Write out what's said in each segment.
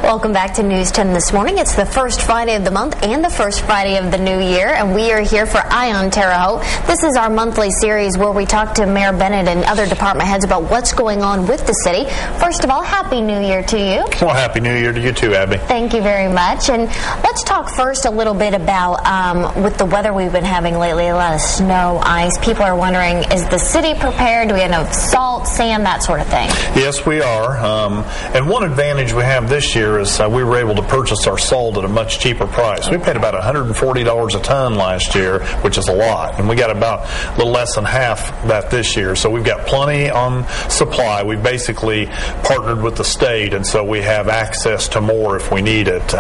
Welcome back to News 10 this morning. It's the first Friday of the month and the first Friday of the new year, and we are here for On Terre Haute. This is our monthly series where we talk to Mayor Bennett and other department heads about what's going on with the city. First of all, Happy New Year to you. Well, Happy New Year to you too, Abby. Thank you very much. And let's talk first a little bit about with the weather we've been having lately, a lot of snow, ice. People are wondering, is the city prepared? Do we have enough salt, sand, that sort of thing? Yes, we are. And one advantage we have this year is we were able to purchase our salt at a much cheaper price. We paid about $140 a ton last year, which is a lot. And we got about a little less than half that this year. So we've got plenty on supply. We basically partnered with the state, and so we have access to more if we need it.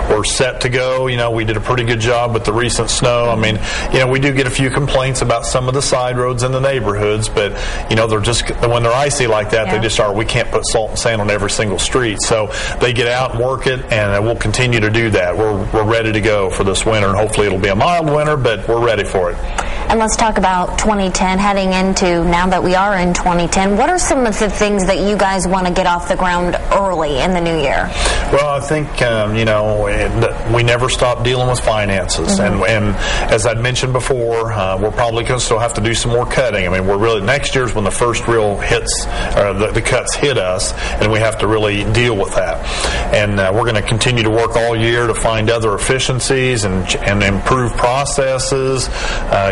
We're set to go. You know, we did a pretty good job with the recent snow. I mean, you know, we do get a few complaints about some of the side roads in the neighborhoods, but, you know, they're just, when they're icy like that, they just are. We can't put salt and sand on every single street. So they get out and work it, and we'll continue to do that. We're ready to go for this winter, and hopefully it'll be a mild winter, but we're ready for it. And let's talk about 2010, heading into, now that we are in 2010, what are some of the things that you guys want to get off the ground early in the new year? Well, I think, you know, we never stop dealing with finances. And as I'd mentioned before, we're probably going to still have to do some more cutting. I mean, we're really, next year's when the first real hits, or the cuts hit us, and we have to really deal with that. And we're going to continue to work all year to find other efficiencies and improve processes.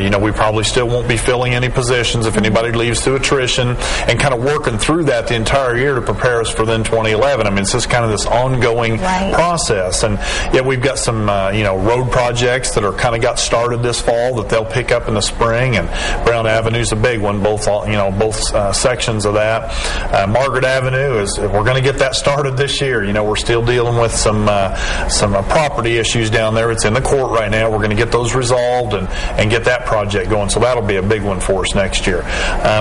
You know, we probably still won't be filling any positions if anybody leaves through attrition, and kind of working through that the entire year to prepare us for then 2011. I mean, it's just kind of this ongoing process. And yet we've got some, you know, road projects that are kind of got started this fall that they'll pick up in the spring, and Brown Avenue's a big one, both sections of that. Margaret Avenue is, we're going to get that started this year. You know, we're still dealing with some property issues down there. It's in the court right now. We're going to get those resolved and get that project going. So that'll be a big one for us next year.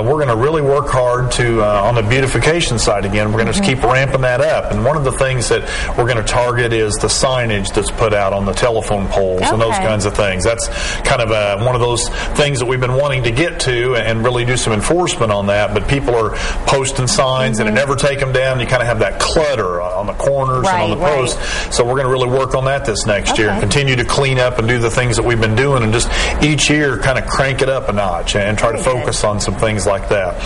We're going to really work hard to on the beautification side again. We're going to just keep ramping that up. And one of the things that we're going to target is the signage that's put out on the telephone poles and those kinds of things. That's kind of one of those things that we've been wanting to get to and really do some enforcement on that. But people are posting signs and never take them down. You kind of have that clutter on the corners and on the posts. So we're going to really work on that this next year. Continue to clean up and do the things that we've been doing, and just each year kind of crank it up a notch and try to focus on some things like that.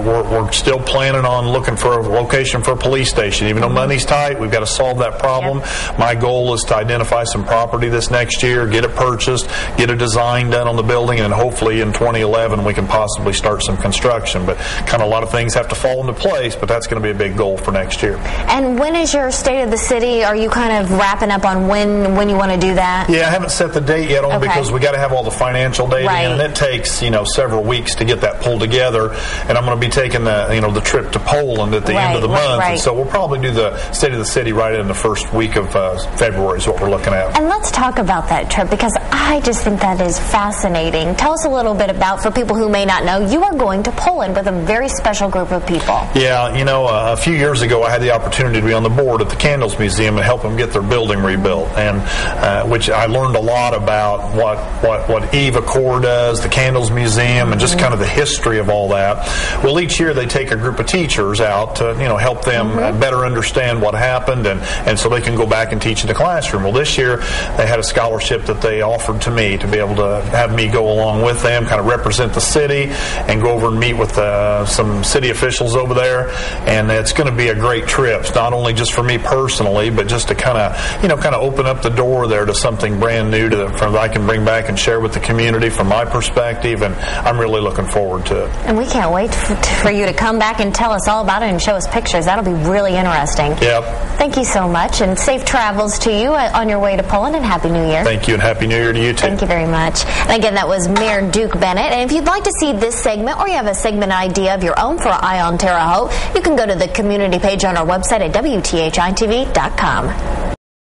We're still planning on looking for a location for a police station. Even though money's tight, we've got to solve that problem. My goal is to identify some property this next year, get it purchased, get a design done on the building, and hopefully in 2011 we can possibly start some construction. But kind of a lot of things have to fall into place, but that's going to be a big goal for next year. And when is your State of the City? Are you kind of wrapping up on when you want to do that? Yeah, I haven't set the date yet on because we got to have all the financial data in, and it takes, you know, several weeks to get that pulled together. And I'm going to be taking the trip to Poland at the end of the month, and so we'll probably do the State of the City right in the first week of February is what we're looking at. And let's talk about that trip, because I just think that is fascinating. Tell us a little bit about, for people who may not know, you are going to Poland with a very special group of people. Yeah, you know, a few years ago I had the opportunity to be on the board at the Candles Museum and help them get their building rebuilt, and which I learned a lot about what Eva Core does, the Candles Museum, and just kind of the history of all that. Well, each year they take a group of teachers out to, you know, help them better understand what happened, and so they can go back and teach in the classroom. Well, this year they had a scholarship that they offered to me to be able to have me go along with them, kind of represent the city, and go over and meet with some city officials over there. And it's going to be a great trip. It's not only just for me personally, but just to kind of open up the door there to something brand new that I can bring back and share with the community from my perspective. And I'm really looking forward to it. And we can't wait for you to come back and tell us all about it and show us pictures. That'll be really interesting. Yep. Thank you so much, and safe travels to you on your way to Poland, and Happy New Year. Thank you, and Happy New Year to you too. Thank you very much. And again, that was Mayor Duke Bennett. And if you'd like to see this segment, or you have a segment idea of your own for On Terre Haute, you can go to the community page on our website at WTHI-TV.com.